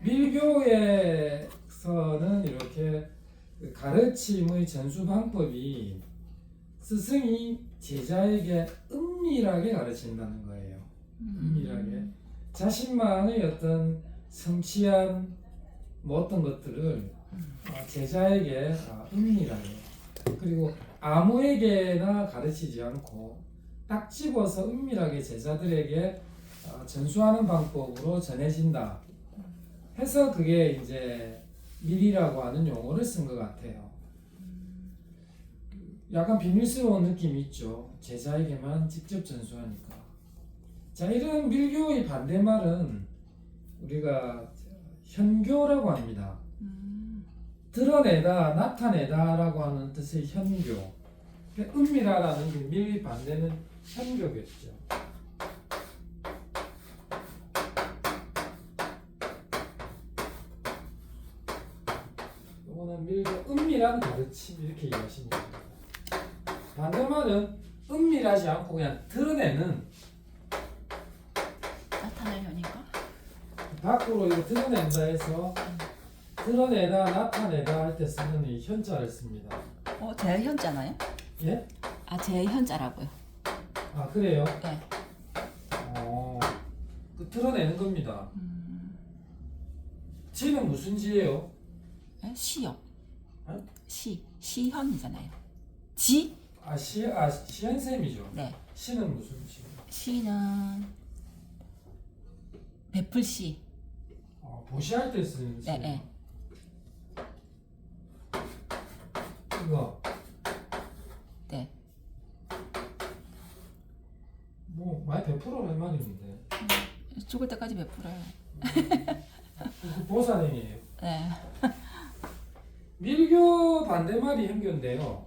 밀교에서는 이렇게 가르침의 전수 방법이 스승이 제자에게 은밀하게 가르친다는 거예요. 은밀하게 자신만의 어떤 성취한 뭐 어떤 것들을 제자에게 은밀하게, 그리고 아무에게나 가르치지 않고 딱 집어서 은밀하게 제자들에게 전수하는 방법으로 전해진다 해서 그게 이제 밀이라고 하는 용어를 쓴 것 같아요. 약간 비밀스러운 느낌이 있죠. 제자에게만 직접 전수하니까. 자, 이런 밀교의 반대말은 우리가 현교라고 합니다. 드러내다, 나타내다라고 하는 뜻의 현교. 은밀하다는 그 밀 반대는 현교겠죠. 이거는 밀교 은밀한 가르침 이렇게 이해하시면 됩니다. 반대말은 은밀하지 않고 그냥 드러내는, 나타내려니까? 밖으로 이거 드러낸다 해서 드러내다, 나타내다 할 때 쓰는 이 현자를 씁니다. 대현자나요? 예? 대현자라고요. 아, 그래요? 네. 그 드러내는 겁니다. 지는 무슨 지예요? 네? 시요. 어? 시현이잖아요. 지? 시현쌤이죠. 네. 시는 무슨 지? 시는 베풀시. 보시할 때 쓰는 시. 네, 네. 이거 네. 뭐 많이 베풀어라 이 말인데. 죽을 때까지 베풀어요. 그 보살행이에요. 네. 밀교 반대말이 현교인데요.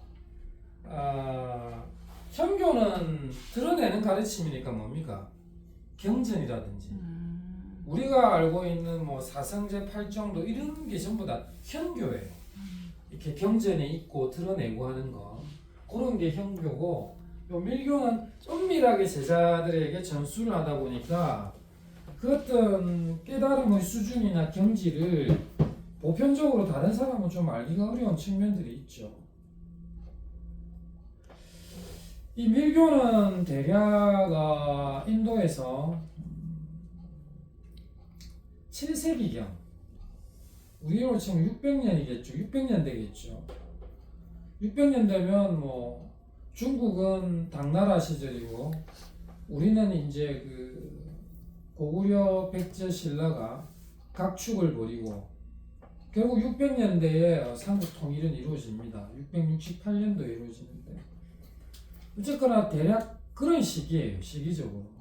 현교는 드러내는 가르침이니까 뭡니까? 경전이라든지 우리가 알고 있는 뭐 사성제 팔정도 이런 게 전부 다 현교예요. 이렇게 경전에 있고 드러내고 하는 거, 그런 게 현교고, 요 밀교는 은밀하게 제자들에게 전수를 하다 보니까 그 어떤 깨달음의 수준이나 경지를 보편적으로 다른 사람은 좀 알기가 어려운 측면들이 있죠. 이 밀교는 대략 인도에서 7세기경, 우리로 치면 600년이겠죠. 600년 되겠죠. 600년 되면 뭐 중국은 당나라 시절이고 우리는 이제 그 고구려 백제 신라가 각축을 벌이고 결국 600년대에 삼국 통일은 이루어집니다. 668년도에 이루어지는데 어쨌거나 대략 그런 시기예요. 시기적으로.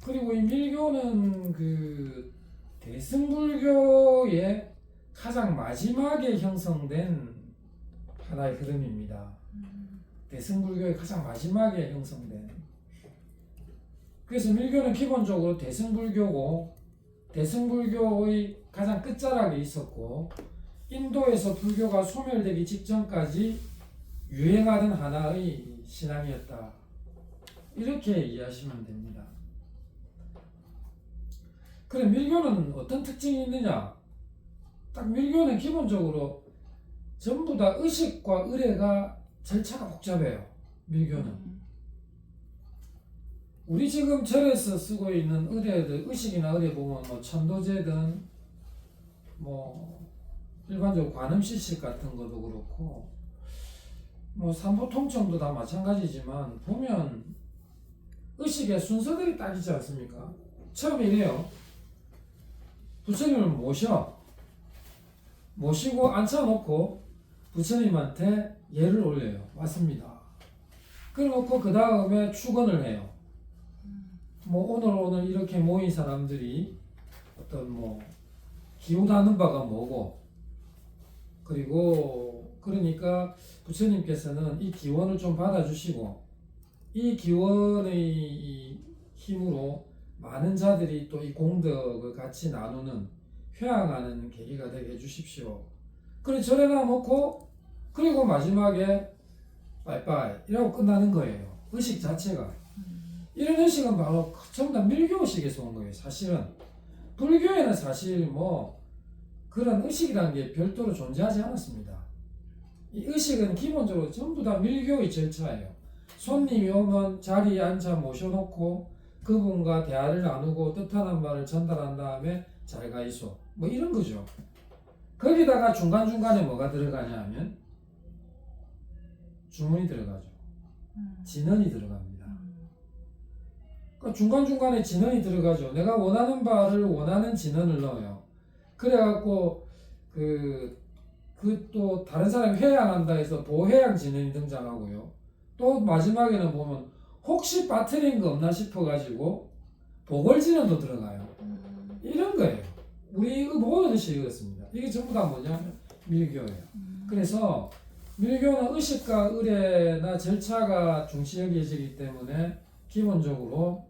그리고 이 밀교는 그 대승불교의 가장 마지막에 형성된 하나의 흐름입니다. 대승불교의 가장 마지막에 형성된. 그래서 밀교는 기본적으로 대승불교고, 대승불교의 가장 끝자락에 있었고, 인도에서 불교가 소멸되기 직전까지 유행하던 하나의 신앙이었다. 이렇게 이해하시면 됩니다. 그럼 밀교는 어떤 특징이 있느냐? 딱 밀교는 기본적으로 전부 다 의식과 의례가 절차가 복잡해요. 밀교는. 우리 지금 절에서 쓰고 있는 의례들, 의식이나 의례 보면 뭐 천도제든 뭐 일반적으로 관음시식 같은 것도 그렇고 뭐 삼보통청도 다 마찬가지지만 보면 의식의 순서들이 딱이지 않습니까? 처음에 이래요. 부처님을 모시고 앉혀놓고 부처님한테 예를 올려요. 왔습니다. 그래놓고 그 다음에 축언을 해요. 뭐 오늘 이렇게 모인 사람들이 어떤 뭐 기원하는 바가 뭐고, 그리고 그러니까 부처님께서는 이 기원을 좀 받아주시고 이 기원의 힘으로 많은 자들이 또 이 공덕을 같이 나누는, 회항하는 계기가 되게 해주십시오. 그래 절에다 놓고 그리고 마지막에 빠이빠이 이라고 끝나는 거예요. 의식 자체가. 이런 의식은 바로 전부 다 밀교 의식에서 온 거예요. 사실은 불교에는 사실 뭐 그런 의식이라는 게 별도로 존재하지 않았습니다. 이 의식은 기본적으로 전부 다 밀교의 절차예요. 손님이 오면 자리에 앉아 모셔놓고 그분과 대화를 나누고 뜻하는 말을 전달한 다음에 잘 가이소 뭐 이런 거죠. 거기다가 중간중간에 뭐가 들어가냐 하면 주문이 들어가죠. 진언이 들어갑니다. 그러니까 중간중간에 진언이 들어가죠. 내가 원하는 바를 원하는 진언을 넣어요. 그래갖고 그 또 다른 사람이 회양한다 해서 보회양 진언이 등장하고요. 또 마지막에는 보면 혹시 빠뜨린 거 없나 싶어가지고 보궐 진언도 들어가요. 이런 거예요. 우리 모든 의식이 그렇습니다. 이게 전부 다 뭐냐면 밀교예요. 그래서 밀교는 의식과 의례나 절차가 중시 여겨지기 때문에 기본적으로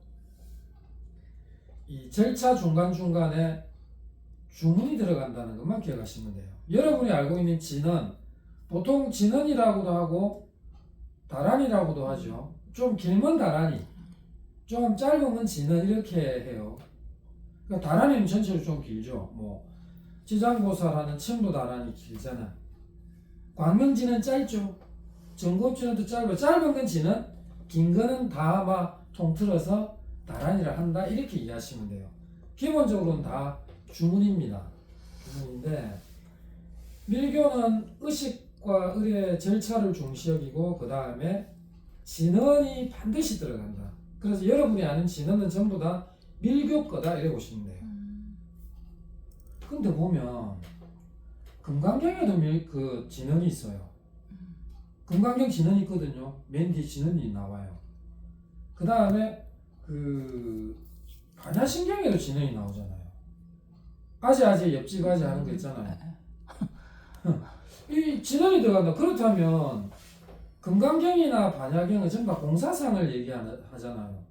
이 절차 중간중간에 주문이 들어간다는 것만 기억하시면 돼요. 여러분이 알고 있는 진언, 보통 진언이라고도 하고 다란이라고도 하죠. 좀 길면 다란이, 좀 짧으면 진언 이렇게 해요. 그러니까 다란이는 전체로 좀 길죠. 뭐 지장보살하는 첨도 다란이 길잖아. 광명진은 짧죠. 정급진은 짧아요. 짧은 건 진언, 긴 거는 다 아마 통틀어서 다란이라 한다 이렇게 이해하시면 돼요. 기본적으로는 다 주문입니다. 주문인데 밀교는 의식과 의례 절차를 중시 여기고 그 다음에 진언이 반드시 들어간다. 그래서 여러분이 아는 진언은 전부 다 밀교 거다 이렇게 보시면 돼요. 근데 보면 금강경에도 그 진언이 있어요. 금강경 진언이 있거든요. 맨 뒤에 진언이 나와요. 그 다음에 그 반야신경에도 진언이 나오잖아요. 아재 옆집 아재 하는 거 있잖아요. 이 진언이 들어간다. 그렇다면 금강경이나 반야경은 전부 다 공사상을 얘기하잖아요.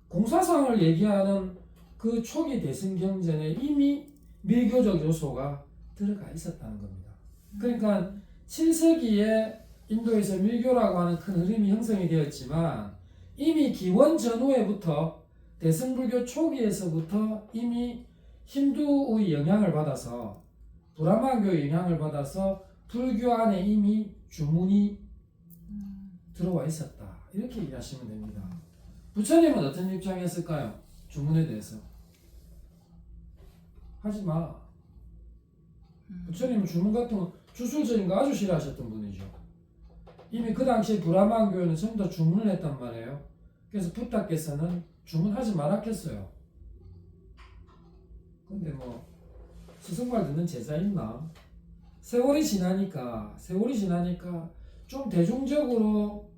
공사상을 얘기하는 그 초기 대승경전에 이미 밀교적 요소가 들어가 있었다는 겁니다. 그러니까 7세기에 인도에서 밀교라고 하는 큰 흐름이 형성이 되었지만 이미 기원 전후에부터 대승불교 초기에서부터 이미 힌두의 영향을 받아서 브라만교의 영향을 받아서 불교 안에 이미 주문이 들어와 있었다. 이렇게 이해하시면 됩니다. 부처님은 어떤 입장이었을까요? 주문에 대해서. 하지 마. 부처님은 주문 같은 거 주술적인 거 아주 싫어하셨던 분이죠. 이미 그 당시에 브라만교회는 전부 다 주문을 했단 말이에요. 그래서 부타께서는 주문하지 말았겠어요. 근데 뭐 스승말 듣는 제자 있나? 세월이 지나니까 좀 대중적으로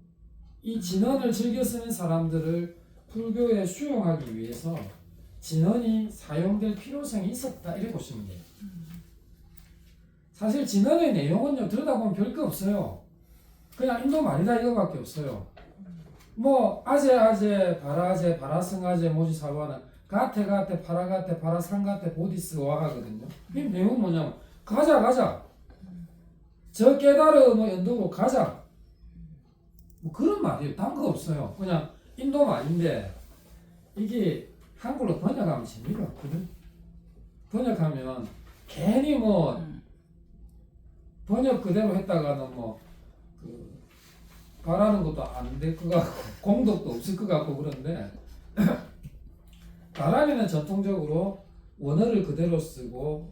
이 진언을 즐겨 쓰는 사람들을 불교에 수용하기 위해서 진언이 사용될 필요성이 있었다 이렇게 보시면 돼요. 사실 진언의 내용은요 들여다보면 별거 없어요. 그냥 인도 말이다 이거밖에 없어요. 뭐 아제 바라승아제 모지사와는 가테 파라가테 파라상가테 보디스 와하거든요. 이 내용 뭐냐면 가자 저 깨달음을 연도로 가자 뭐 그런 말이에요. 딴 거 없어요. 그냥 인도 말인데 이게 한글로 번역하면 재미가 없거든. 번역하면 괜히 뭐 번역 그대로 했다가는 그 바라는 것도 안 될 것 같고 공덕도 없을 것 같고 그런데 다란이는 전통적으로 원어를 그대로 쓰고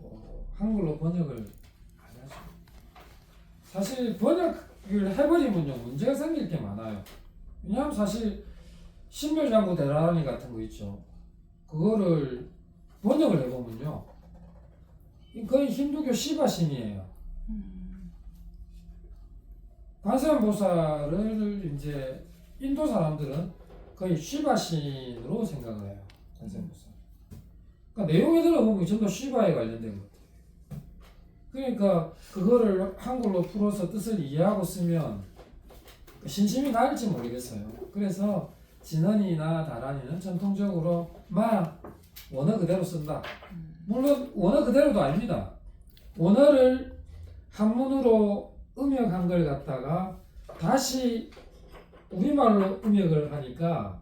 한글로 번역을 안 하죠. 사실 번역을 해버리면요 문제가 생길 게 많아요. 왜냐하면 사실 신묘장구 대라니 같은 거 있죠. 그거를 번역을 해보면요 거의 힌두교 시바신이에요. 관세음보살을 이제 인도 사람들은 거의 시바신으로 생각을 해요. 관세음보살. 그러니까 내용에 들어보면 전부 시바에 관련된 것 같아요. 그러니까 그거를 한글로 풀어서 뜻을 이해하고 쓰면 신심이 나을지 모르겠어요. 그래서 진언이나 다란이는 전통적으로 원어 그대로 쓴다. 물론 원어 그대로도 아닙니다. 원어를 한문으로 음역한 걸 갖다가 다시 우리말로 음역을 하니까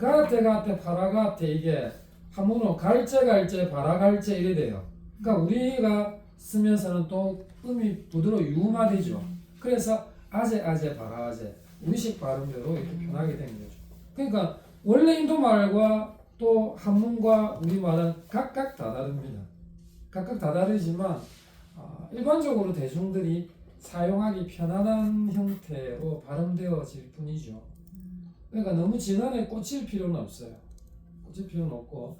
가테 파라가테 이게 한문으로 갈제 파라갈제 이래 돼요. 그러니까 우리가 쓰면서는 또 음이 부드러워 유마되죠. 그래서 아제 바라아제 우리식 발음대로 이렇게 표현하게 된 거죠. 그러니까 원래 인도말과 또 한문과 우리말은 각각 다 다릅니다. 각각 다 다르지만 일반적으로 대중들이 사용하기 편안한 형태로 발음되어질 뿐이죠. 그러니까 너무 진한에 꽂힐 필요는 없어요. 꽂힐 필요는 없고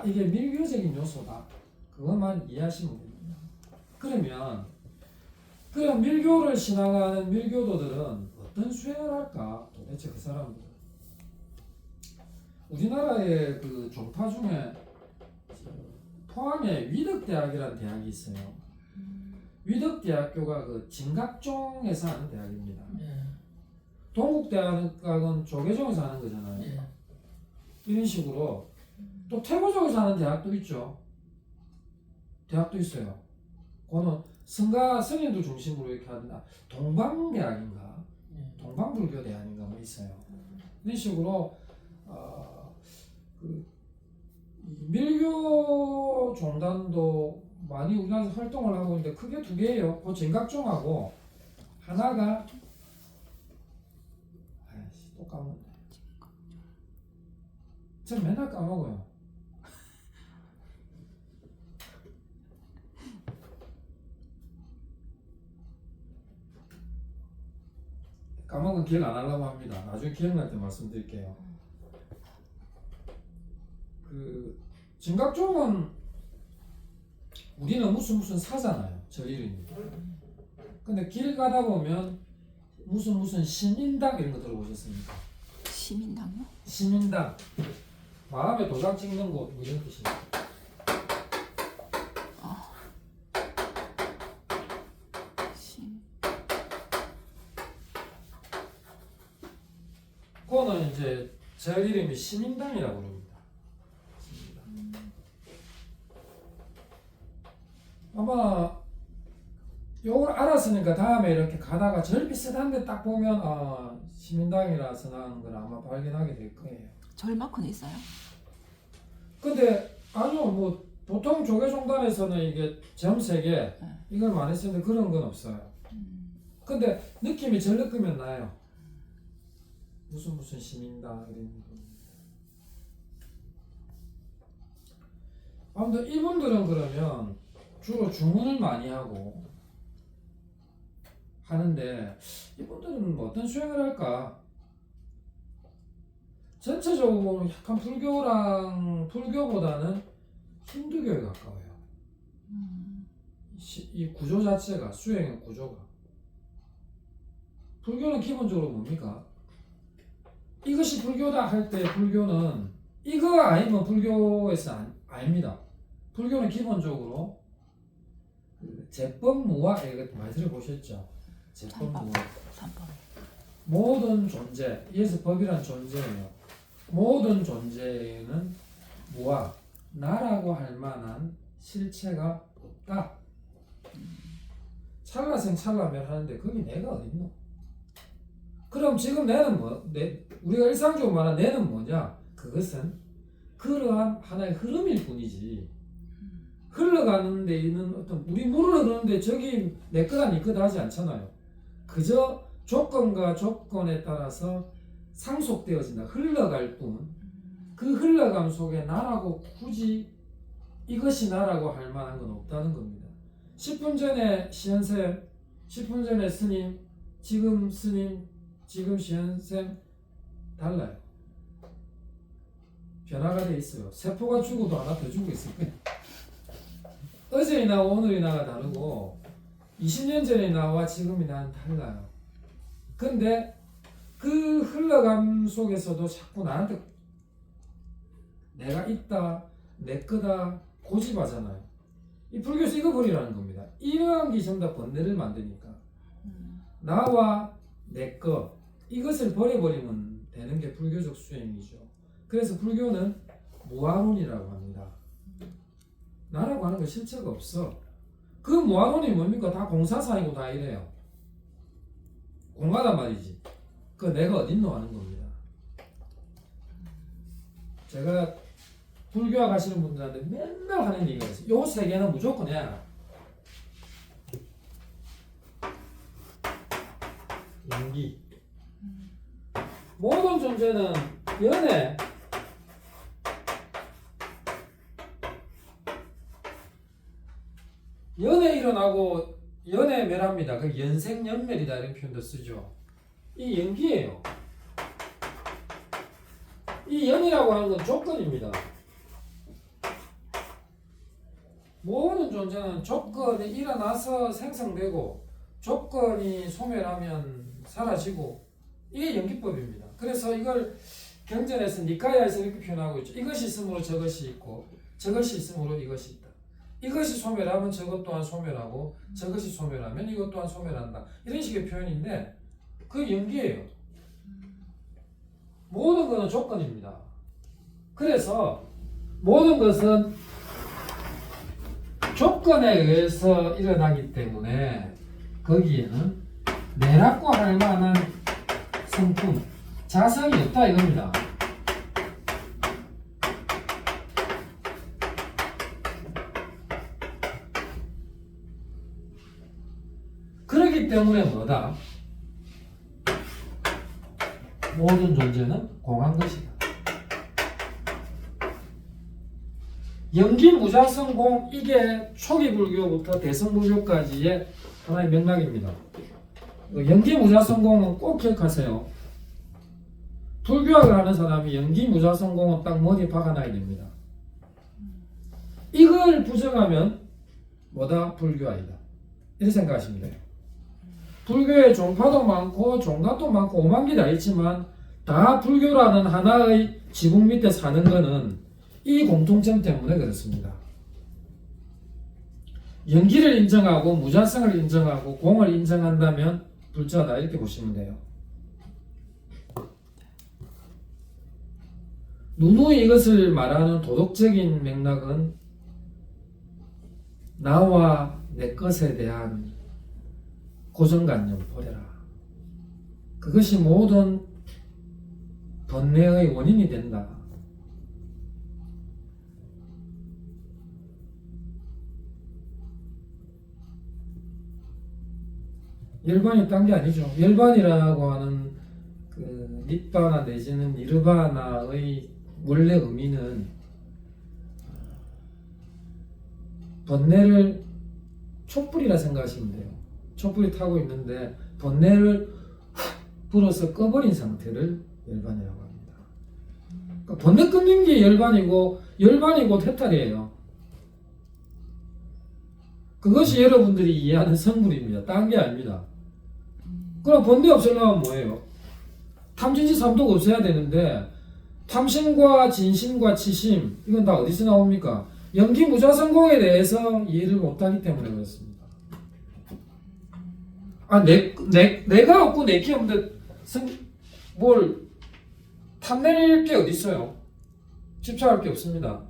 이게 밀교적인 요소다. 그것만 이해하시면 됩니다. 그럼 밀교를 신앙하는 밀교도들은 어떤 수행을 할까? 도대체 그 사람들은 우리나라의 그 종파 중에 포항에 위덕대학이라는 대학이 있어요. 위덕대학교가 그 진각종에서 하는 대학입니다. 동국대학은 조계종에서 하는 거잖아요. 이런 식으로 또 태고족에서 하는 대학도 있죠. 대학도 있어요. 그거는 성가 스님들 중심으로 이렇게 하는 동방대학인가 동방불교대학인가 뭐 있어요. 이런 식으로 그 밀교 종단도 많이 우리나라에서 활동을 하고 있는데 크게 두 개예요. 그 진각종하고 하나가 또 까먹네. 전 맨날 까먹어요. 까먹은 기억 안 하려고 합니다. 나중에 기억날 때 말씀드릴게요. 그 진각종은 우리는 무슨 사잖아요. 절 이름이. 근데 길 가다 보면 무슨 시민당 이런 거 들어보셨습니까? 시민당요? 시민당. 마음에 도장 찍는 곳 뭐 이런 뜻이에요. 그거는 이제 절 이름이 시민당이라고 그럽니다. 시민당. 아마 요걸 알았으니까 다음에 이렇게 가다가 절 비슷한 데 딱 보면 시민당이라서 나오는 걸 아마 발견하게 될 거예요. 절 마크는 있어요? 근데 아니요, 뭐 보통 조계종단에서는 이게 점 3개 이걸 많이 쓰는데 그런 건 없어요. 근데 느낌이 절 느끼면 나요. 무슨 시민당 이런 거. 아무튼 이분들은 그러면 주로 주문을 많이 하고 하는데 이분들은 뭐 어떤 수행을 할까? 전체적으로 약간 불교보다는 힌두교에 가까워요. 이 구조 자체가 수행의 구조가 불교는 기본적으로 뭡니까? 이것이 불교다 할 때 불교는 이거 아니면 불교에서 아닙니다. 불교는 기본적으로 그 제법무화 이거 많이 들어보셨죠? 제법무화. 모든 존재, 이에서 법이란 존재예요. 모든 존재에는 무화, 나라고 할 만한 실체가 없다. 찰나생 찰나멸 하는데 거기 내가 어딨노? 그럼 지금 내는 우리가 일상적으로 말하는 내는 뭐냐? 그것은 그러한 하나의 흐름일 뿐이지. 흘러가는 데 있는 어떤 우리 물을 흐르는데 저기 내 거다 니 거다 하지 않잖아요. 그저 조건과 조건에 따라서 상속되어진다. 흘러갈 뿐. 그 흘러감 속에 나라고 굳이 이것이 나라고 할 만한 건 없다는 겁니다. 10분 전에 시현쌤, 10분 전에 스님, 지금 스님, 지금 시현쌤 달라요. 변화가 돼 있어요. 세포가 죽어도 하나 더 죽고 있을 거예요. 어제의 나와 오늘의 나가 다르고 20년 전의 나와 지금의 나는 달라요. 근데 그 흘러감 속에서도 자꾸 나한테 내가 있다, 내 거다 고집하잖아요. 이 불교에서 이거 버리라는 겁니다. 이러한 게 전부 다 번뇌를 만드니까 나와 내 거 이것을 버려버리면 되는 게 불교적 수행이죠. 그래서 불교는 무아론이라고 합니다. 나라고 하는 거 실체가 없어. 그 무아론이 뭡니까? 다 공사사이고 다 이래요. 공하단 말이지. 그 내가 어딨노 하는 겁니다. 제가 불교학 하시는 분들한테 맨날 하는 얘기가 있어요. 요 세 개는 무조건 해야 한다. 연기. 모든 존재는 연애. 연애 일어나고 연애 멸합니다. 그 연생연멸이다 이런 표현도 쓰죠. 이 연기예요. 이 연이라고 하는 건 조건입니다. 모든 존재는 조건이 일어나서 생성되고 조건이 소멸하면 사라지고 이게 연기법입니다. 그래서 이걸 경전에서 니카야에서 이렇게 표현하고 있죠. 이것이 있으므로 저것이 있고 저것이 있으므로 이것이 있다. 이것이 소멸하면 저것 또한 소멸하고 저것이 소멸하면 이것 또한 소멸한다. 이런 식의 표현인데 그 연기예요. 모든 것은 조건입니다. 그래서 모든 것은 조건에 의해서 일어나기 때문에 거기에는 내락고 할 만한 성품, 자성이 없다 이겁니다. 그렇기 때문에 뭐다? 모든 존재는 공한 것이다. 연기무자성공 이게 초기 불교부터 대성불교까지의 하나의 맥락입니다. 연기무자성공은 꼭 기억하세요. 불교학을 하는 사람이 연기무자성공은 딱 머리에 박아놔야 됩니다. 이걸 부정하면 뭐다? 불교아니다. 이렇게 생각하시면 돼요. 불교에 종파도 많고 종갓도 많고 오만 개 다 있지만 다 불교라는 하나의 지붕 밑에 사는 거는 이 공통점 때문에 그렇습니다. 연기를 인정하고 무자성을 인정하고 공을 인정한다면 불자다 이렇게 보시면 돼요. 누누이 이것을 말하는 도덕적인 맥락은 나와 내 것에 대한 고정관념 버려라. 그것이 모든 번뇌의 원인이 된다. 열반이 딴 게 아니죠. 열반이라고 하는 그 닛바나 내지는 니르바나의 원래 의미는 번뇌를 촛불이라 생각하시면 돼요. 촛불이 타고 있는데 번뇌를 불어서 꺼버린 상태를 열반이라고 합니다. 그러니까 번뇌 끊는 게 열반이고 열반이 곧 해탈이에요. 그것이 여러분들이 이해하는 성불입니다. 딴 게 아닙니다. 그럼 번뇌 없애려면 뭐예요? 탐진치 삼독 없애야 되는데 탐심과 진심과 치심 이건 다 어디서 나옵니까? 연기무자성공에 대해서 이해를 못하기 때문에 그렇습니다. 내가 없고 내게 없는데 뭘 탐낼 게 어디 있어요? 집착할 게 없습니다.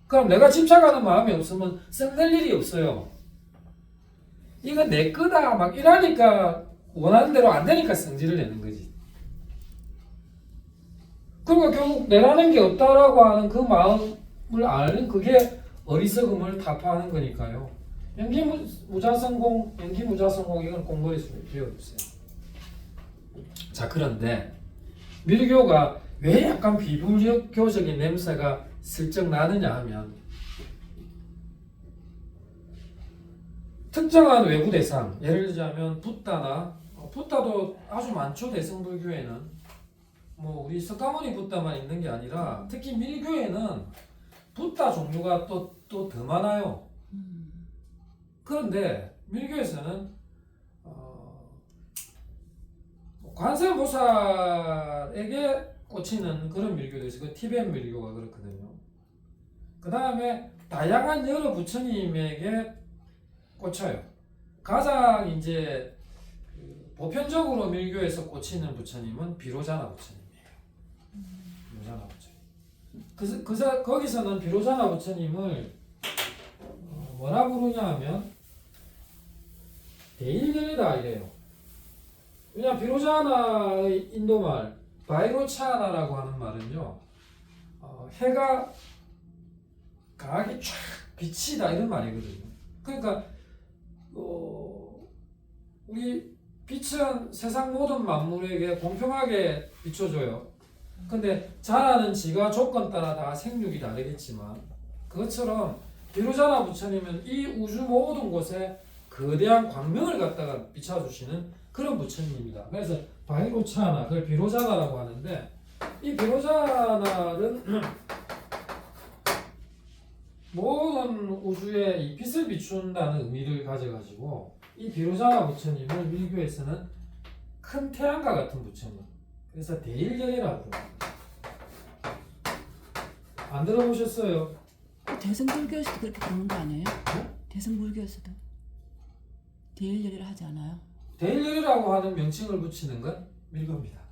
그럼 내가 집착하는 마음이 없으면 썩낼 일이 없어요. 이거 내 거다 막 이러니까 원하는 대로 안 되니까 성질을 내는 거지. 그러니까 결국 내라는 게 없다라고 하는 그 마음을 아는 그게 어리석음을 타파하는 거니까요. 연기무자성공 이건 공부했을 필요 없어요. 자, 그런데 밀교가 왜 약간 비불교적인 냄새가 슬쩍 나느냐 하면 특정한 외부 대상, 예를 들자면 붓다도 아주 많죠. 대승불교에는 뭐 우리 석가모니 붓다만 있는 게 아니라 특히 밀교에는 붓다 종류가 또 더 많아요. 그런데 밀교에서는 관세음보살에게 꽂히는 그런 밀교도 있어요. 그 티벳 밀교가 그렇거든요. 그 다음에 다양한 여러 부처님에게 꽂혀요. 가장 이제 보편적으로 밀교에서 꽂히는 부처님은 비로자나 부처님이에요. 비로자나 부처님. 거기서는 비로자나 부처님을 뭐라 부르냐 하면 대일견이다 이래요. 왜냐 비로자나의 인도말 바이로차나라고 하는 말은요 해가 강하게 쫙 비치다 이런 말이거든요. 그러니까 우리 빛은 세상 모든 만물에게 공평하게 비춰줘요. 근데 자라는 지가 조건 따라 다 생육이 다르겠지만 그것처럼 비로자나 부처님은 이 우주 모든 곳에 거대한 광명을 갖다가 비춰주시는 그런 부처님입니다. 그래서 바이로차나 그걸 비로자나라고 하는데 이 비로자나는 모든 우주에 이 빛을 비춘다는 의미를 가져가지고 이 비로자나 부처님을 밀교에서는 큰 태양과 같은 부처님, 그래서 대일결이라고 안 들어보셨어요? 대승불교에서도 그렇게 부르는 거 아니에요? 네? 대승불교에서도 대일열이라 하지 않아요? 대일결이라고 하는 명칭을 붙이는 건 밀교입니다.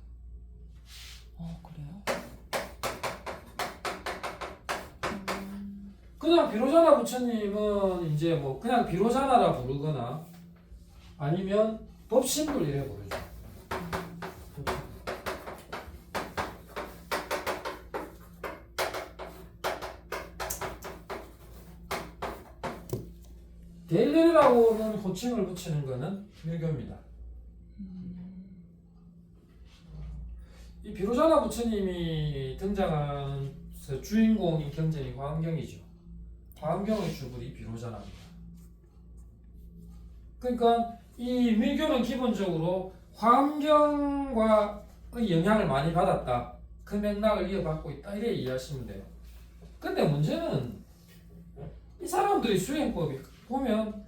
그래요? 그냥 비로자나 부처님은 이제 뭐 그냥 비로자나라 부르거나 아니면 법신불 이래 부르죠. 대일결이라고는 호칭을 붙이는 거는 밀교입니다. 이 비로자나 부처님이 등장한 주인공인 경전이 화엄경이죠. 화엄경의 주불이 비로자나입니다. 그러니까 이 밀교는 기본적으로 화엄경과의 영향을 많이 받았다. 그 맥락을 이어받고 있다. 이래 이해하시면 돼요. 근데 문제는 이 사람들의 수행법이 보면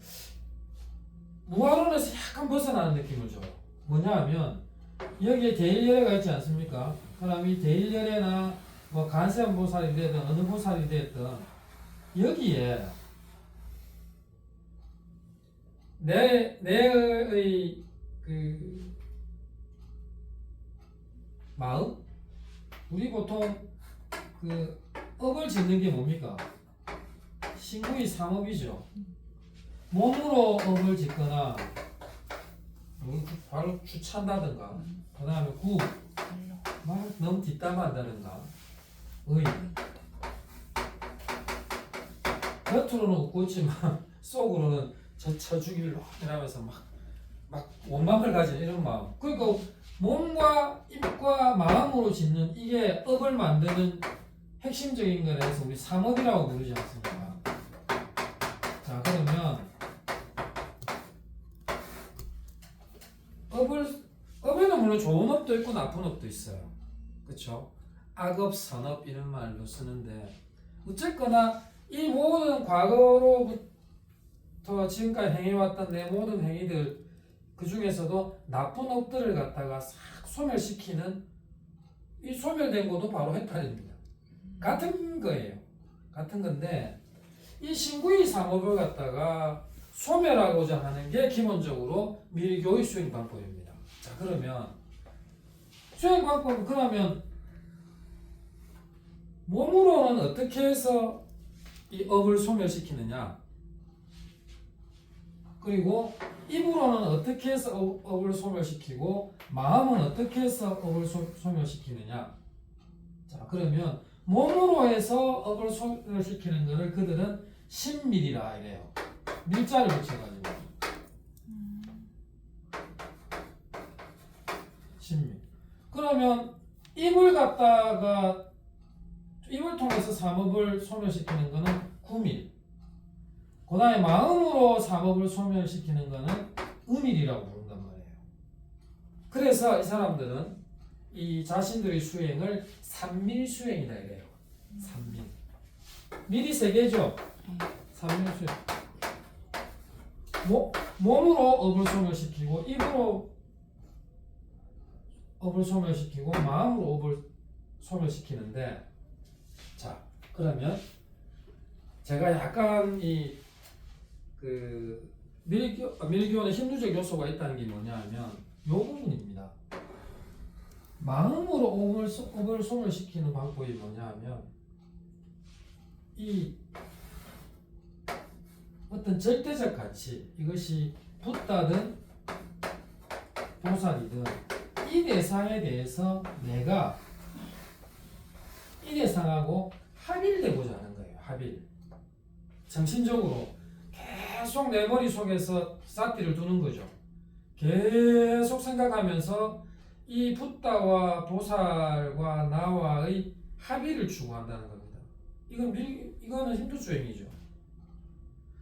무아론에서 약간 벗어나는 느낌을 줘요. 뭐냐 하면 여기에 대일열애가 있지 않습니까? 그럼 이 대일열애나 뭐 간세음보살이 되든 어느 보살이 되든 여기에 내의 그 마음? 우리 보통 그 업을 짓는 게 뭡니까? 신구의 삼업이죠. 몸으로 업을 짓거나 바로 주찬다든가 그 다음에 구 막 너무 뒷담한다든가 의 겉으로는 웃고 있지만 속으로는 저 죽일로 이러면서 막 원망을 가진 이런 마음. 그러니까 몸과 입과 마음으로 짓는 이게 업을 만드는 핵심적인 거에 대해서 우리 삼업이라고 부르지 않습니까? 자, 그러면 업에는 물론 좋은 업도 있고 나쁜 업도 있어요. 그렇죠? 악업, 선업 이런 말로 쓰는데 어쨌거나 이 모든 과거로부터 지금까지 행해왔던 내 모든 행위들 그 중에서도 나쁜 업들을 갖다가 싹 소멸시키는 이 소멸된 것도 바로 해탈입니다. 같은 거예요. 같은 건데 이 신구의 삼업을 갖다가 소멸하고자 하는 게 기본적으로 밀교의 수행 방법입니다. 자, 그러면 수행 방법은 그러면 몸으로는 어떻게 해서 이 업을 소멸시키느냐? 그리고 입으로는 어떻게 해서 업을 소멸시키고 마음은 어떻게 해서 업을 소멸시키느냐? 자, 그러면 몸으로 해서 업을 소멸시키는 것을 그들은 신밀이라 이래요. 밀자를 붙여가지고 신밀. 그러면 입을 통해서 삼업을 소멸시키는 것은 구밀. 그 다음에 마음으로 삼업을 소멸시키는 것은 음밀이라고 부른단 말이에요. 그래서 이 사람들은 이 자신들의 수행을 삼밀 수행이다 이래요. 삼밀. 밀이 세 개죠. 삼밀 수행. 몸으로 업을 소멸시키고 입으로 업을 소멸시키고 마음으로 업을 소멸시키는데, 자, 그러면 제가 약간 밀교는 힌두적 요소가 있다는 게 뭐냐면 요 부분입니다. 마음으로 업을 소멸시키는 방법이 뭐냐면 이 어떤 절대적 가치, 이것이 붓다든 보살이든 이 대상에 대해서 내가 이 대상하고 합일돼 보자는 거예요. 합일. 정신적으로 계속 내 머릿속에서 사티를 두는 거죠. 계속 생각하면서 이 붓다와 보살과 나와의 합의를 추구한다는 겁니다. 이거는 힌두 수행이죠.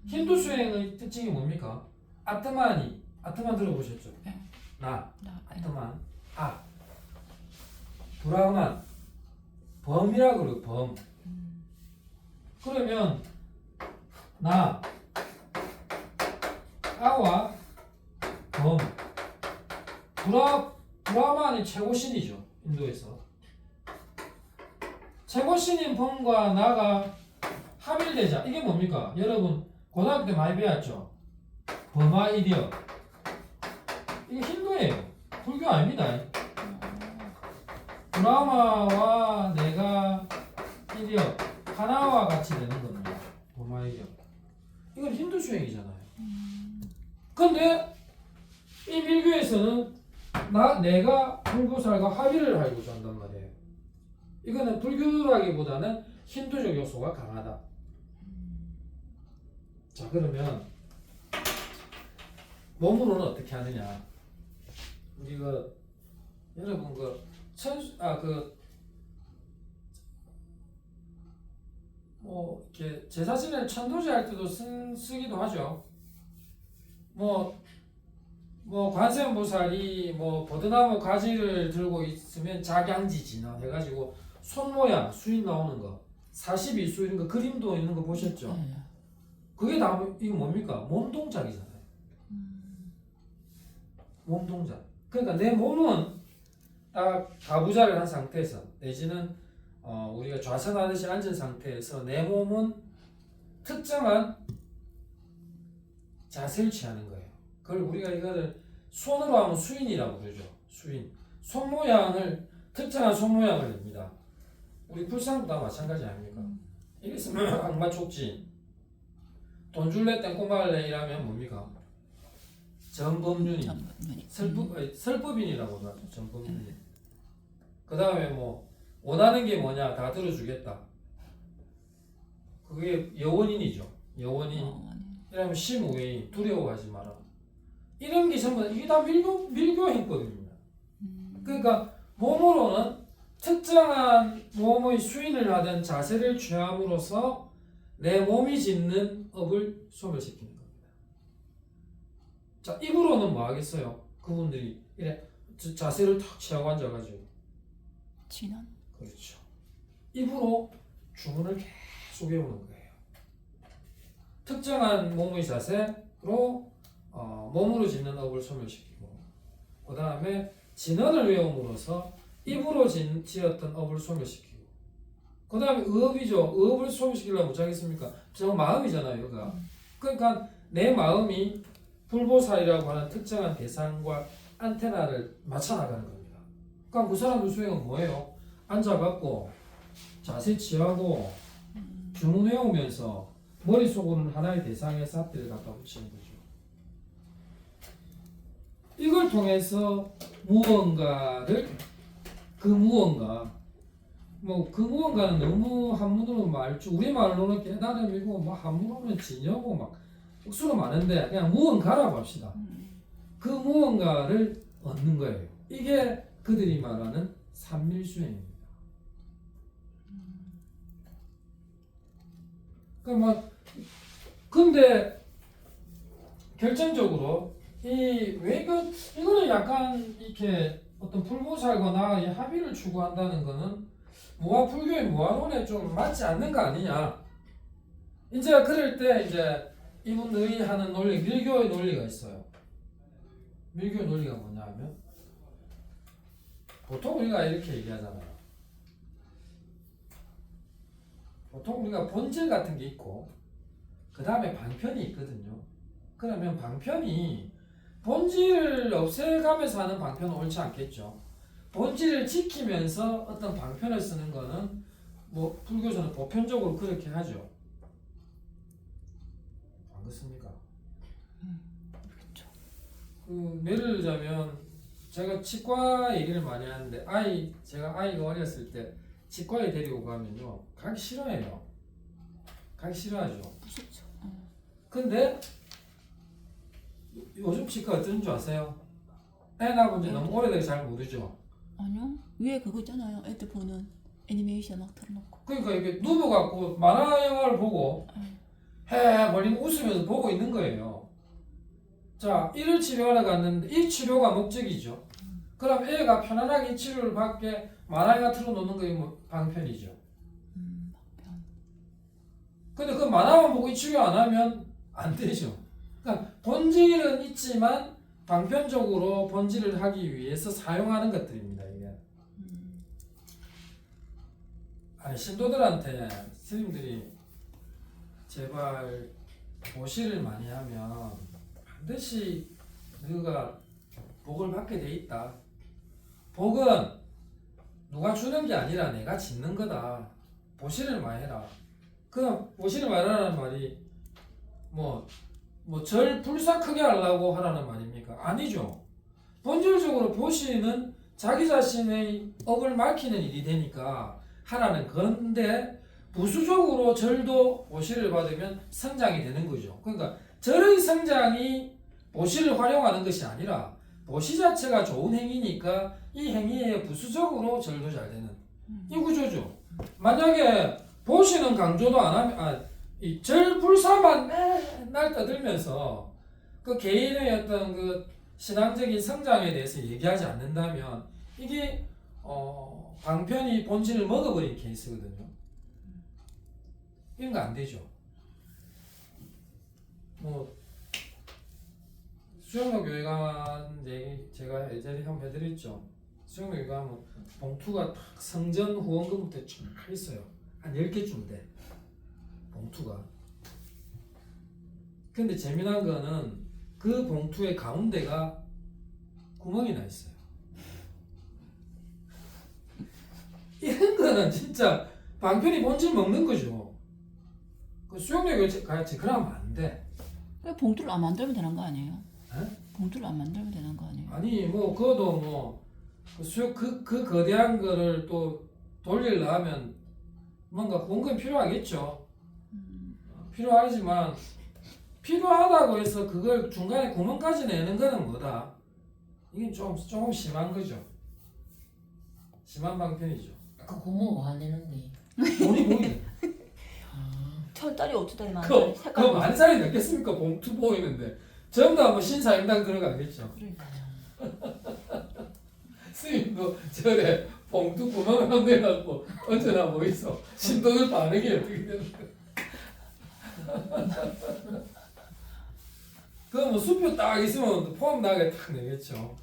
힌두 수행의 특징이 뭡니까? 아트만 들어보셨죠? 네. 아트만, 브라흐만, 범이라 그래요. 범. 그러면 아와 범. 브라흐만이 최고신이죠. 인도에서. 최고신인 범과 나가 합일되자. 이게 뭡니까? 여러분 고등학교 때 많이 배웠죠? 범아이디어. 이게 힌두예요. 불교 아닙니다. 브라마와 내가 이디어 하나와 같이 되는 겁니다. 범아이디어. 이건 힌두 수행이잖아요. 근데 이 밀교에서는 내가 불보살과 합의를 하고자 한단 말이에요. 이거는 불교라기보다는 힌두적 요소가 강하다. 자, 그러면 몸으로는 어떻게 하느냐? 우리 여러분 이렇게 제사 지낼 천도제 할 때도 쓰기도 하죠. 관세음보살이 버드나무 가지를 들고 있으면 작양지 진화 해가지고 손 모양 수인 나오는 거 42수 이런 거 그림도 있는 거 보셨죠? 그게 다 이거 뭡니까? 몸 동작이잖아요. 몸 동작. 그러니까 내 몸은 딱 가부좌를 한 상태에서 내지는 우리가 좌선하듯이 앉은 상태에서 내 몸은 특정한 자세를 취하는 거예요. 그걸 우리가 이거를 손으로 하면 수인이라고 그러죠. 수인. 손 모양을 특정한 손 모양을 냅니다. 우리 불상도 다 마찬가지 아닙니까? 이게 있으면 악마 촉진. 돈 줄래 땡꼬말래 이라면 뭡니까? 전범윤이. 설법인이라고 하죠. 전범윤이. 그 다음에 원하는 게 뭐냐 다 들어주겠다. 그게 여원인이죠. 여원인. 이러면 심우회인 두려워하지 마라. 이런 게 전부 이게 다 밀교 행법입니다. 그러니까 몸으로는 특정한 몸의 수인을 하든 자세를 취함으로써 내 몸이 짓는 업을 소멸시키는 겁니다. 자, 입으로는 뭐 하겠어요? 그분들이 이래 자세를 탁 취하고 앉아가지고 진원. 그렇죠. 입으로 주문을 계속 외우는 거예요. 특정한 몸의 자세로 몸으로 짓는 업을 소멸시키고 그 다음에 진언을 외움으로써 입으로 지었던 업을 소멸시키고 그 다음에 의업이죠. 의업을 소멸시키려면 못하겠습니까? 저 마음이잖아요. 그러니까 내 마음이 불보살이라고 하는 특정한 대상과 안테나를 맞춰나가는 겁니다. 그러니까 그 사람들 수행은 뭐예요? 앉아갖고 자세 취하고 주문 외우면서 머릿속으로는 하나의 대상의 사태를 갖다 붙이는 거죠. 이걸 통해서 무언가를 그 무언가는 너무 한문으로 우리말로는 깨달음이고 한문으로는 진여고 수로 많은데 그냥 무언가라고 합시다. 그 무언가를 얻는 거예요. 이게 그들이 말하는 삼밀수행입니다. 근데 결정적으로 이거는 약간 이렇게 어떤 불보살과 나의 합의를 추구한다는 거는 불교의 무아론에 좀 맞지 않는 거 아니냐. 이제 그럴 때 이제 이분들이 하는 논리, 밀교의 논리가 있어요. 밀교의 논리가 뭐냐 하면 보통 우리가 이렇게 얘기하잖아요. 보통 우리가 본질 같은 게 있고 그 다음에 방편이 있거든요. 그러면 방편이 본질을 없애가면서 하는 방편은 옳지 않겠죠. 본질을 지키면서 어떤 방편을 쓰는 거는 불교에서는 보편적으로 그렇게 하죠. 안 그렇습니까? 그렇죠. 예를 들자면 제가 치과 얘기를 많이 하는데 제가 아이가 어렸을 때 치과에 데리고 가면요 가기 싫어해요. 가기 싫어하죠. 무섭죠. 근데 요즘 치과 어떤 줄 아세요? 애 낳은 지 너무 오래돼서 잘 모르죠. 아니요. 위에 그거 있잖아요. 애들 보는 애니메이션 막 틀어놓고. 그러니까 이게 누워갖고 만화 영화를 보고 해 멀리 웃으면서 보고 있는 거예요. 자, 이를 치료하러 갔는데 이 치료가 목적이죠. 그럼 애가 편안하게 이 치료를 받게 만화 영화 틀어놓는 게 뭐 방편이죠. 방편. 근데 그 만화만 보고 이 치료 안 하면 안 되죠. 그러니까 본질은 있지만 방편적으로 본질을 하기 위해서 사용하는 것들입니다. 이게. 아니 신도들한테 스님들이 제발 보시를 많이 하면 반드시 너가 복을 받게 돼 있다. 복은 누가 주는 게 아니라 내가 짓는 거다. 보시를 많이 해라. 그럼 보시를 많이 하라는 말이 절 불사 크게 하려고 하라는 말입니까? 아니죠. 본질적으로 보시는 자기 자신의 업을 밝히는 일이 되니까 하라는 건데 부수적으로 절도 보시를 받으면 성장이 되는 거죠. 그러니까 절의 성장이 보시를 활용하는 것이 아니라 보시 자체가 좋은 행위니까 이 행위에 부수적으로 절도 잘 되는 이 구조죠. 만약에 보시는 강조도 안 하면 이 절 불사만 맨날 떠들면서 그 개인의 어떤 그 신앙적인 성장에 대해서 얘기하지 않는다면 이게 방편이 본질을 먹어버린 케이스거든요. 이런 거 안 되죠. 수영로 교회 간 얘기 제가 예전에 한번 해드렸죠. 수영로 교회 가면 봉투가 딱 성전 후원금부터 쭉 있어요. 한 10개쯤 돼. 봉투가. 근데 재미난 거는 그 봉투의 가운데가 구멍이 나 있어요. 이런 거는 진짜 방편이 본질 먹는 거죠. 그 수영료 같이 그러면 안 돼. 왜 봉투를 안 만들면 되는 거 아니에요? 에? 봉투를 안 만들면 되는 거 아니에요? 아니 그것도 그 거대한 거를 또 돌리려면 뭔가 공급이 필요하겠죠. 필요하지만 필요하다고 해서 그걸 중간에 구멍까지 내는 거는 뭐다? 이게 조금 심한 거죠. 심한 방편이죠. 그 구멍 뭐 하는데? 돈이 보이네. 천짜리, 5천짜리, 그 만살이 냈겠습니까? 봉투 보이는데 전부 다 신사임당 들어가겠죠. 그러니까요. 스님도 전에 봉투 구멍을 한 내갖고 언제나 뭐 있어. 신도들 반응이 어떻게 되는 거야? 그 수표 딱 있으면 포함 나게 딱 내겠죠.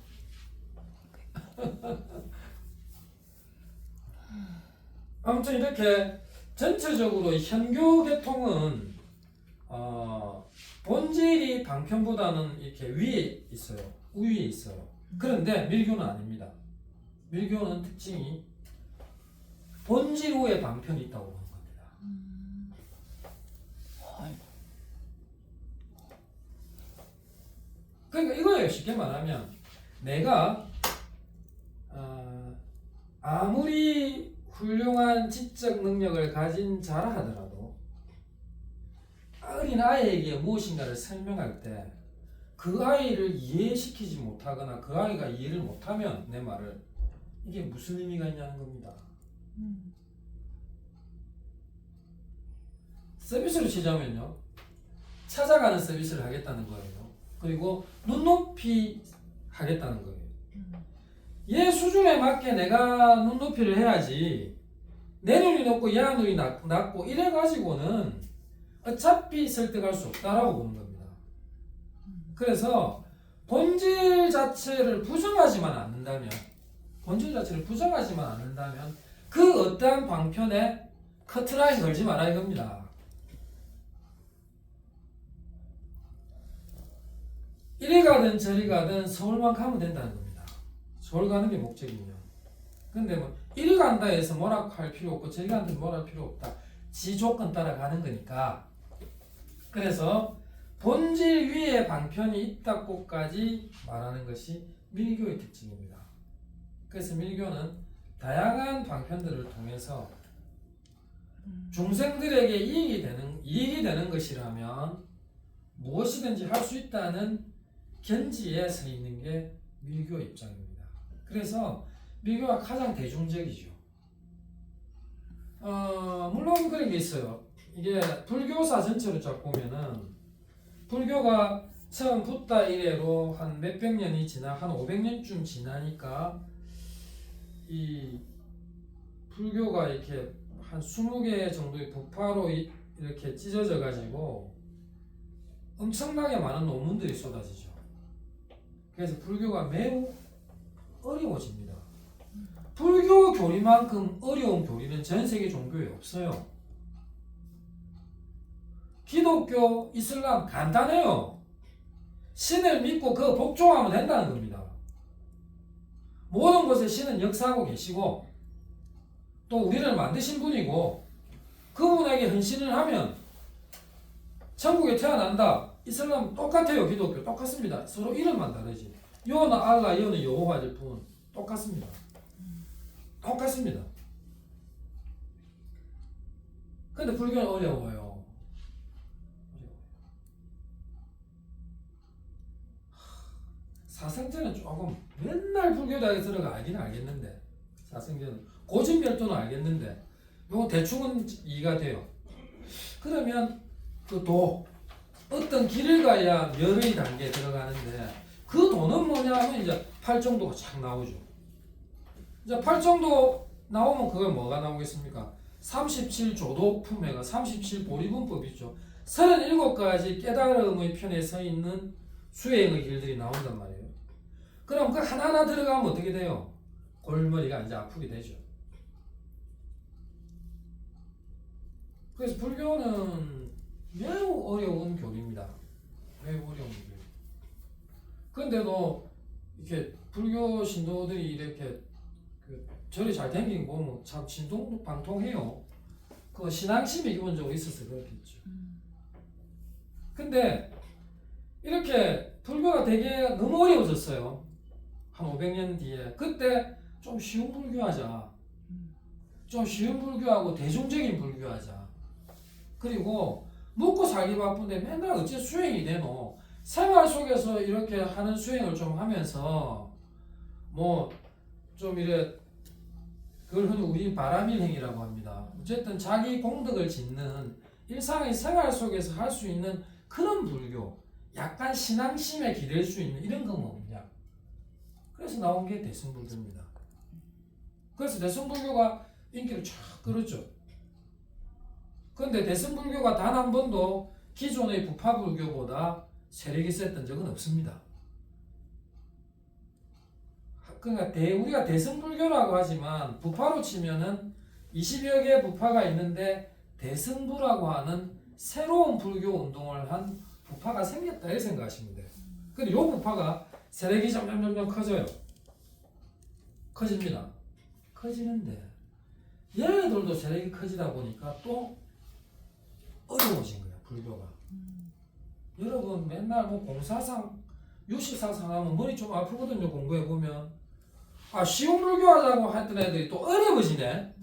아무튼 이렇게 전체적으로 현교 계통은 본질이 방편보다는 이렇게 위에 있어요. 우위에 있어요. 그런데 밀교는 아닙니다. 밀교는 특징이 본질 후에 방편이 있다고 보는 겁니다. 그러니까 이거예요. 쉽게 말하면 내가 아무리 훌륭한 지적 능력을 가진 자라 하더라도 어린 아이에게 무엇인가를 설명할 때 그 아이를 이해시키지 못하거나 그 아이가 이해를 못하면 내 말을 이게 무슨 의미가 있냐는 겁니다. 서비스로 치자면요. 찾아가는 서비스를 하겠다는 거예요. 그리고 눈높이 하겠다는 거예요. 얘 수준에 맞게 내가 눈높이를 해야지 내 눈이 높고 얘 눈이 낮고 이래가지고는 어차피 설득할 수 없다라고 보는 겁니다. 그래서 본질 자체를 부정하지만 않는다면 그 어떠한 방편에 커트라인 걸지 마라 이겁니다. 이리 가든 저리 가든 서울만 가면 된다는 겁니다. 서울 가는 게 목적이면. 근데 뭐 이리 간다 해서 뭐라고 할 필요 없고 저리 간다 해서 뭐라고 할 필요 없다. 지 조건 따라 가는 거니까. 그래서 본질 위에 방편이 있다고까지 말하는 것이 밀교의 특징입니다. 그래서 밀교는 다양한 방편들을 통해서 중생들에게 이익이 되는 것이라면 무엇이든지 할 수 있다는 견지에 서 있는 게 밀교 입장입니다. 그래서 밀교가 가장 대중적이죠. 물론 그런 게 있어요. 이게 불교사 전체로 쫙 보면은 불교가 처음 붓다 이래로 한 몇백 년이 지나 한 500년쯤 지나니까 이 불교가 이렇게 한 20개 정도의 부파로 이렇게 찢어져 가지고 엄청나게 많은 논문들이 쏟아지죠. 그래서 불교가 매우 어려워집니다. 불교 교리만큼 어려운 교리는 전 세계 종교에 없어요. 기독교, 이슬람 간단해요. 신을 믿고 그 복종하면 된다는 겁니다. 모든 것에 신은 역사하고 계시고 또 우리를 만드신 분이고 그분에게 헌신을 하면 천국에 태어난다. 이슬람 똑같아요. 기독교 똑같습니다. 서로 이름만 다르지. 요는 알라, 요는 여호와일 뿐 똑같습니다. 똑같습니다. 근데 불교는 어려워요. 사성제는 조금 맨날 불교다에 들어가 알긴 알겠는데 사성제는 고진별도는 알겠는데 요거 대충은 이해가 돼요. 그러면 그 도 어떤 길을 가야 멸의 단계에 들어가는데 그 도는 뭐냐면 이제 팔정도가 착 나오죠. 이제 팔정도 나오면 그게 뭐가 나오겠습니까? 37조도 품회가 37보리분법 있죠. 37가지 깨달음의 편에 서 있는 수행의 길들이 나온단 말이에요. 그럼 그 하나하나 들어가면 어떻게 돼요? 골머리가 이제 아프게 되죠. 그래서 불교는 매우 어려운 교리입니다. 매우 어려운 교리. 근데도 이렇게 불교 신도들이 이렇게 그 절이 잘 댕긴 거 보면 참 신통방통해요. 그 신앙심이 기본적으로 있어서 그렇겠죠. 근데 이렇게 불교가 되게 너무 어려워졌어요. 한 500년 뒤에. 그때 좀 쉬운 불교하자. 좀 쉬운 불교하고 대중적인 불교하자. 그리고 먹고 살기 바쁜데 맨날 어째 수행이 되노? 생활 속에서 이렇게 하는 수행을 좀 하면서 뭐 좀 이래 그걸 흔히 우리 바라밀행이라고 합니다. 어쨌든 자기 공덕을 짓는 일상의 생활 속에서 할 수 있는 그런 불교, 약간 신앙심에 기댈 수 있는 이런 건 없냐. 그래서 나온 게 대승불교입니다. 그래서 대승불교가 인기를 쫙 끌었죠. 그런데 대승불교가 단 한 번도 기존의 부파불교보다 세력이 셌던 적은 없습니다. 그러니까 우리가 대승불교라고 하지만 부파로 치면은 20여 개의 부파가 있는데 대승부라고 하는 새로운 불교 운동을 한 부파가 생겼다 이렇게 생각하시면 돼요. 근데 이 부파가 세력이 점점 커져요. 커집니다. 커지는데 얘네들도 세력이 커지다 보니까 또 어려워진 거야 불교가. 여러분 맨날 뭐 공사상 유식사상 하면 머리 좀 아프거든요. 공부해 보면 쉬운 불교 하자고 했던 애들이 또 어려워지네.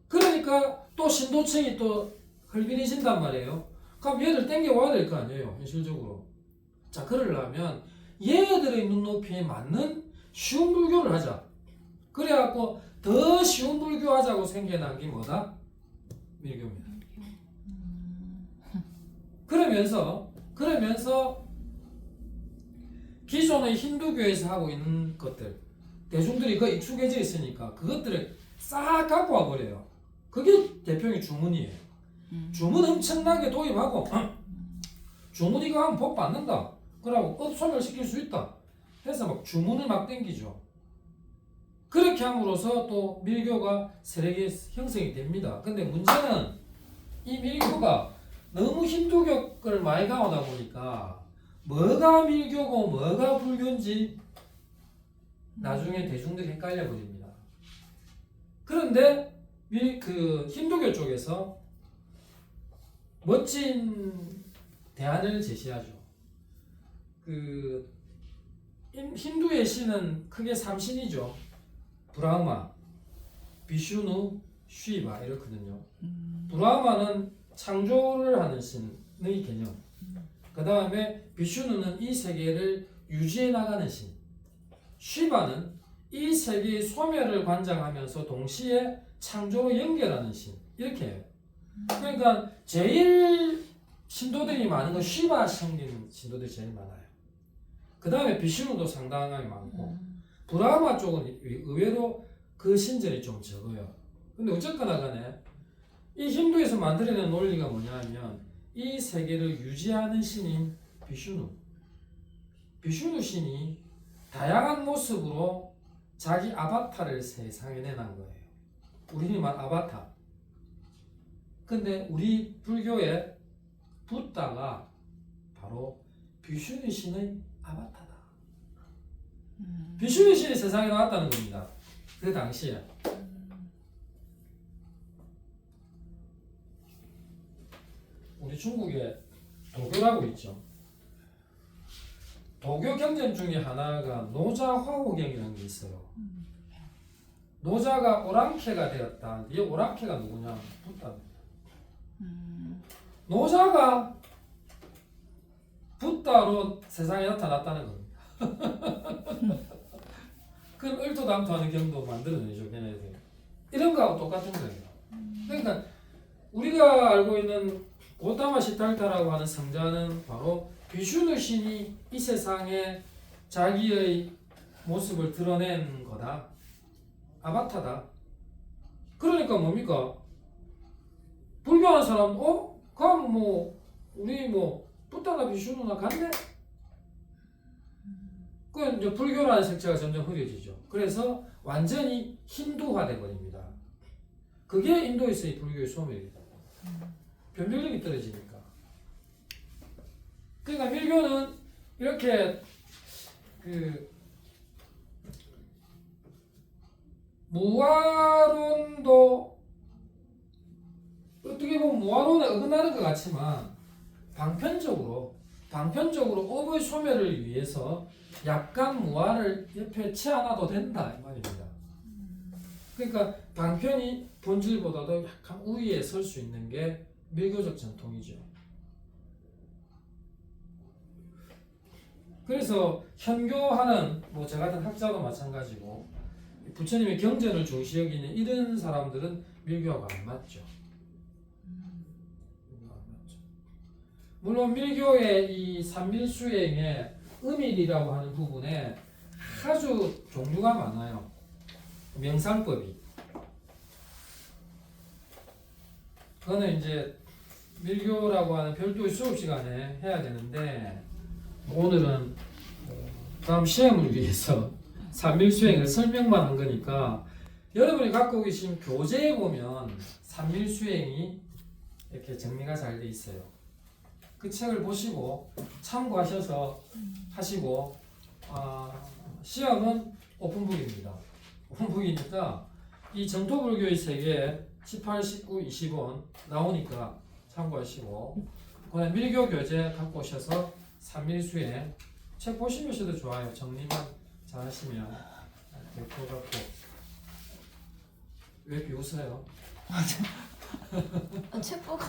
그러니까 또 신도층이 또 흘비해진단 말이에요. 그럼 얘들 땡겨와야 될 거 아니에요 현실적으로. 자 그러려면 얘들의 눈높이에 맞는 쉬운 불교를 하자. 그래갖고 더 쉬운 불교 하자고 생겨난 게 뭐다? 밀교입니다. 그러면서 기존의 힌두교에서 하고 있는 것들 대중들이 그 익숙해져 있으니까 그것들을 싹 갖고 와버려요. 그게 대표적인 주문이에요. 주문 엄청나게 도입하고 주문 이거 하면 복 받는다. 그러고 업소멸시킬 수 있다. 해서 막 주문을 막 땡기죠. 그렇게 함으로써 또 밀교가 세력이 형성이 됩니다. 근데 문제는 이 밀교가 너무 힌두교를 많이 가오다 보니까 뭐가 밀교고 뭐가 불교인지 나중에 대중들이 헷갈려 버립니다. 그런데 그 힌두교 쪽에서 멋진 대안을 제시하죠. 그 힌두의 신은 크게 3신이죠. 브라흐마, 비슈누, 쉬바 이렇거든요. 브라흐마는 창조를 하는 신의 개념. 그 다음에 비슈누는 이 세계를 유지해 나가는 신. 쉬바는 이 세계의 소멸을 관장하면서 동시에 창조로 연결하는 신. 이렇게 해요. 그러니까 제일 신도들이 많은 건 쉬바 성린 신도들이 제일 많아요. 그 다음에 비슈누도 상당하게 많고 브라흐마 쪽은 의외로 그 신전이 좀 적어요. 근데 어쨌거나 간에 이 힌두에서 만들어낸 논리가 뭐냐면 이 세계를 유지하는 신인 비슈누 신이 다양한 모습으로 자기 아바타를 세상에 내놓은 거예요. 우리는 말 아바타. 근데 우리 불교의 붓다가 바로 비슈누 신의 아바타다. 비슈누 신이 세상에 나왔다는 겁니다. 그 당시에. 우리 중국에 도교라고 있죠. 도교 경전 중에 하나가 노자화호경이라는 게 있어요. 노자가 오랑캐가 되었다. 이 오랑캐가 누구냐? 붓다입니다. 노자가 붓다로 세상에 나타났다는 겁니다. 그럼 을토당토하는 경도 만들어내죠, 걔네들. 이런 거하고 똑같은 거예요. 그러니까 우리가 알고 있는 고타마 시탈타라고 하는 성자는 바로 비슈누 신이 이 세상에 자기의 모습을 드러낸 거다. 아바타다. 그러니까 뭡니까? 불교하는 사람, 그럼 우리 붓다나 비슈누나 같네? 그 이제 불교라는 색채가 점점 흐려지죠. 그래서 완전히 힌두화돼 버립니다. 그게 인도에서의 불교의 소멸이다. 변별력이 떨어지니까. 그러니까 밀교는 이렇게 무아론도 어떻게 보면 무아론에 어긋나는 것 같지만 방편적으로 업의 소멸을 위해서 약간 무아를 옆에 채워놔도 된다 이 말입니다. 그러니까 방편이 본질보다도 약간 우위에 설 수 있는 게 밀교적 전통이죠. 그래서 현교하는 저 같은 학자도 마찬가지고 부처님의 경전을 중시 여기는 이런 사람들은 밀교하고 안 맞죠. 물론 밀교의 이 삼밀수행의 음일이라고 하는 부분에 아주 종류가 많아요. 명상법이. 그거는 이제 밀교라고 하는 별도의 수업 시간에 해야 되는데 오늘은 다음 시험을 위해서 삼밀수행을 설명만 한 거니까 여러분이 갖고 계신 교재에 보면 삼밀수행이 이렇게 정리가 잘 돼 있어요. 그 책을 보시고 참고하셔서 하시고 시험은 오픈북입니다. 오픈북이니까 이 정토불교의 세계 18, 19, 20원 나오니까 참고하시고 그다음 밀교 교재 갖고 오셔서 삼밀수행 책 보시면서도 좋아요. 정리만 잘 하시면 이렇게 갖고 왜 비웃어요? 책 보고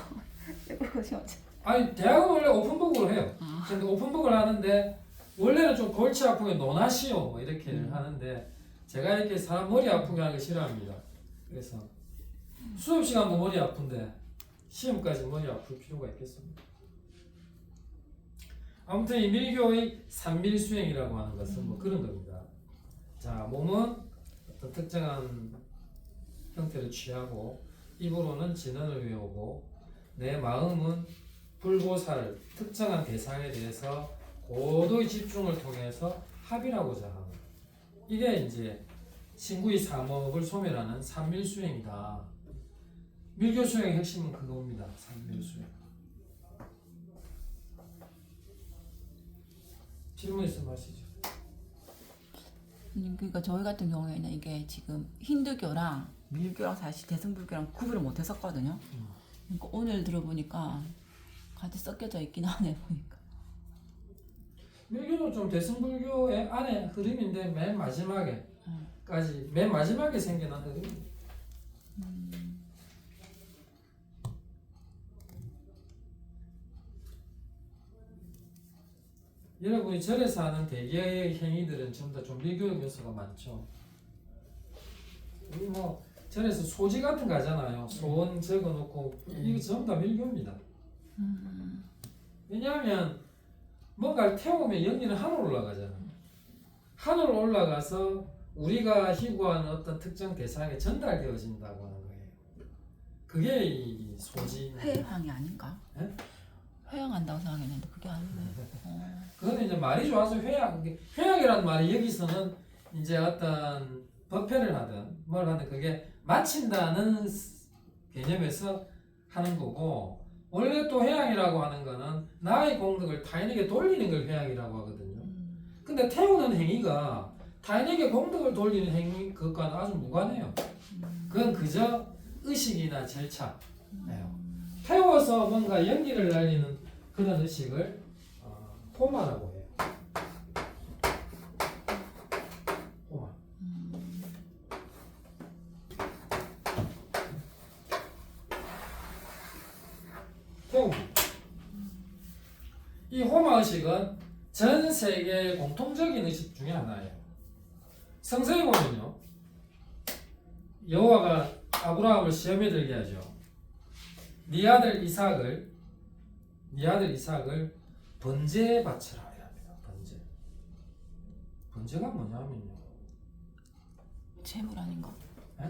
아니 대학은 원래 오픈북으로 해요. 근데 오픈북을 하는데 원래는 좀 골치 아프게 논하시오 이렇게 하는데 제가 이렇게 사람 머리 아프게 하는 거 싫어합니다. 그래서 수업 시간도 머리 아픈데 시험까지 머리 아플 필요가 있겠습니까? 아무튼 이 밀교의 삼밀수행이라고 하는 것은 그런 겁니다. 자, 몸은 어떤 특정한 형태를 취하고 입으로는 진언을 외우고 내 마음은 불보살 특정한 대상에 대해서 고도의 집중을 통해서 합의하고자 하는 이게 이제 신구의 삼업을 소멸하는 삼밀수행이다. 밀교 수행의 핵심은 그겁니다. 삼밀수행. 질문 있으면 하시죠. 그러니까 저희 같은 경우에는 이게 지금 힌두교랑 밀교랑 사실 대승불교랑 구분을 못 했었거든요. 그러니까 오늘 들어보니까 같이 섞여져 있긴 하네 보니까. 밀교는 좀 대승불교의 안에 흐름인데 맨 마지막에 까지 맨 마지막에 생겨난 흙입니다. 여러분이 절에서 하는 대개의 행위들은 전부 다 좀 밀교적 요소가 많죠. 우리 뭐 절에서 소지 같은 거 하잖아요. 소원 적어놓고 이거 전부 다 밀교입니다. 왜냐하면 뭔가를 태우면 영리는 하늘 올라가잖아. 하늘 올라가서 우리가 희구하는 어떤 특정 대상에 전달되어진다고 하는 거예요. 그게 이 소지. 회향이 아닌가? 예? 회향한다고 생각했는데 그게 아니네. 그거는 이제 말이 좋아서 회양. 회양이라는 말이 여기서는 이제 어떤 법회를 하든 뭘 하든 그게 마친다는 개념에서 하는 거고, 원래 또 회양이라고 하는 거는 나의 공덕을 타인에게 돌리는 걸 회양이라고 하거든요. 근데 태우는 행위가 타인에게 공덕을 돌리는 행위 그것과는 아주 무관해요. 그건 그저 의식이나 절차예요. 태워서 뭔가 연기를 날리는 그런 의식을 호마라고 해요. 호마. 태움. 이 호마 의식은 전 세계 공통적인 의식 중에 하나예요. 성서에 보면요, 여호와가 아브라함을 시험에 들게 하죠. 네 아들 이삭을 번제에 바쳐라 이랍니다. 번제가 뭐냐면요, 재물 아닌가? 에?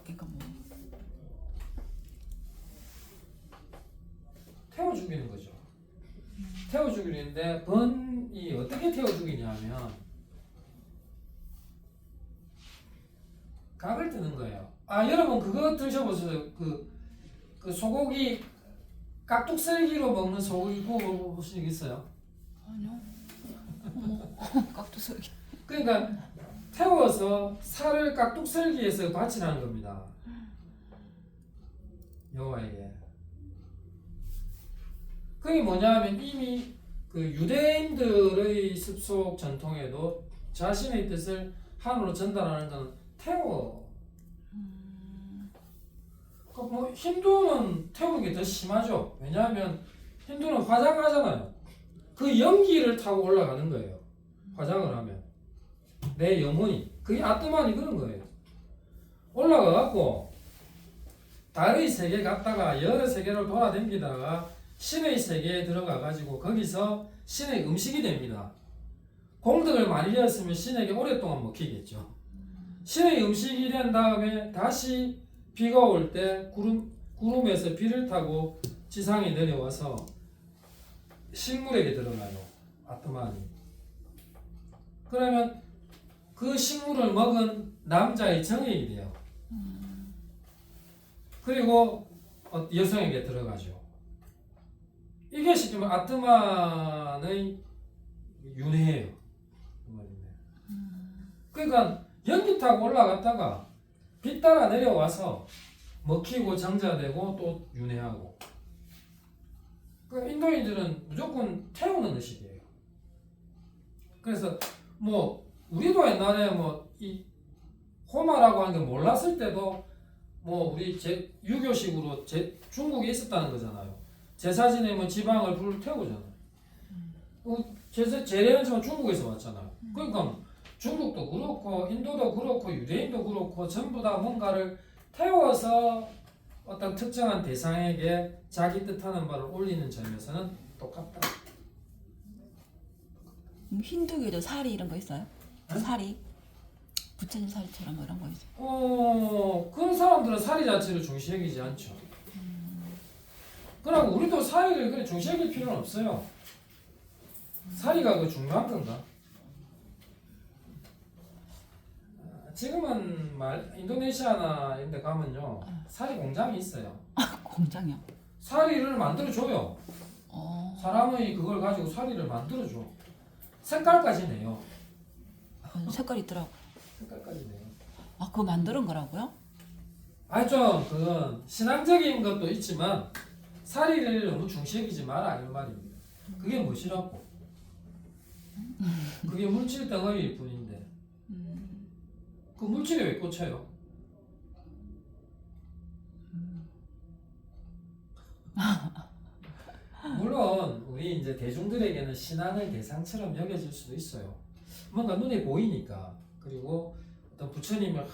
그러니까 뭐 태워 죽이는 거죠. 태워 죽이는데 번이 어떻게 태워 죽이냐면 각을 뜨는 거예요. 여러분 그거 드셔보세요. 그 소고기 깍둑썰기로 먹는 소고기 구워 보신 적 있어요? 아니요. 어머, 깍두썰기. 그러니까 태워서 살을 깍둑썰기에서 바치라는 겁니다. 여호와에게. 그게 뭐냐면 이미 그 유대인들의 습속 전통에도 자신의 뜻을 하늘로 전달하는 것은 태워. 뭐 힌두는 태우는 게 더 심하죠. 왜냐하면 힌두는 화장하잖아요. 그 연기를 타고 올라가는 거예요. 화장을 하면 내 영혼이, 그게 아트만이 그런 거예요. 올라가갖고 달의 세계 갔다가 여러 세계를 돌아다니다가 신의 세계에 들어가가지고 거기서 신의 음식이 됩니다. 공덕을 많이 지었으면 신에게 오랫동안 먹히겠죠. 신의 음식이 된 다음에 다시 비가 올 때 구름에서 비를 타고 지상에 내려와서 식물에게 들어가요. 아트만이. 그러면 그 식물을 먹은 남자의 정액이 돼요. 그리고 여성에게 들어가죠. 이게 쉽게 말하면 아트만의 윤회예요. 그러니까 연기 타고 올라갔다가 비 따라 내려와서 먹히고 정자되고 또 윤회하고. 그러니까 인도인들은 무조건 태우는 의식이에요. 그래서 뭐 우리도 옛날에 뭐 이 호마라고 하는 게 몰랐을 때도 뭐 우리 유교식으로 중국에 있었다는 거잖아요. 제사 지내면 지방을 불을 태우잖아요. 제례는 지금 중국에서 왔잖아요. 그러니까 중국도 그렇고 인도도 그렇고 유대인도 그렇고 전부 다 뭔가를 태워서 어떤 특정한 대상에게 자기 뜻하는 바를 올리는 점에서는 똑같다. 힌두교도 사리 이런 거 있어요? 응? 사리? 부처님 사리처럼 뭐 이런 거 있어요? 그런 사람들은 사리 자체를 중시 여기지 않죠. 그럼 우리도 사리를 그래 중시 여길 필요는 없어요. 사리가 그 중요한 건가? 지금은 인도네시아나 이런 데 가면요, 사리 공장이 있어요. 공장이요? 사리를 만들어줘요. 사람의 그걸 가지고 사리를 만들어줘. 색깔까지 내요. 색깔 있더라고. 색깔까지 내요. 그거 만드는 거라고요? 좀 그건 신앙적인 것도 있지만 사리를 너무 중시 여기지 마라 이런 말입니다. 그게 무엇이라고? 그게 물질 덩어리일 뿐인데. 그 물질에 왜 꽂혀요? 물론 우리 이제 대중들에게는 신앙의 대상처럼 여겨질 수도 있어요. 뭔가 눈에 보이니까, 그리고 어떤 부처님의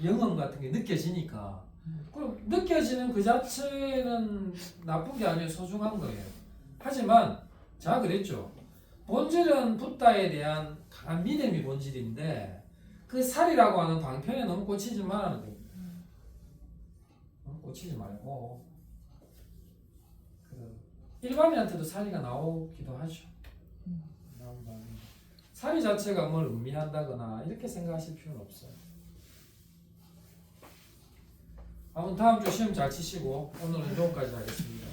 영험 같은 게 느껴지니까, 그럼 느껴지는 그 자체는 나쁜 게 아니에요. 소중한 거예요. 하지만 제가 그랬죠. 본질은 붓다에 대한 강한 믿음이 본질인데 그 살이라고 하는 방편에 너무 꽂히지 말라는 겁니다. 너무 꽂히지 말고, 그 일반인한테도 살이가 나오기도 하죠. 나오기도 합니다. 살이 자체가 뭘 의미한다거나 이렇게 생각하실 필요는 없어요. 아무튼 다음 주 시험 잘 치시고 오늘은 여기까지 하겠습니다.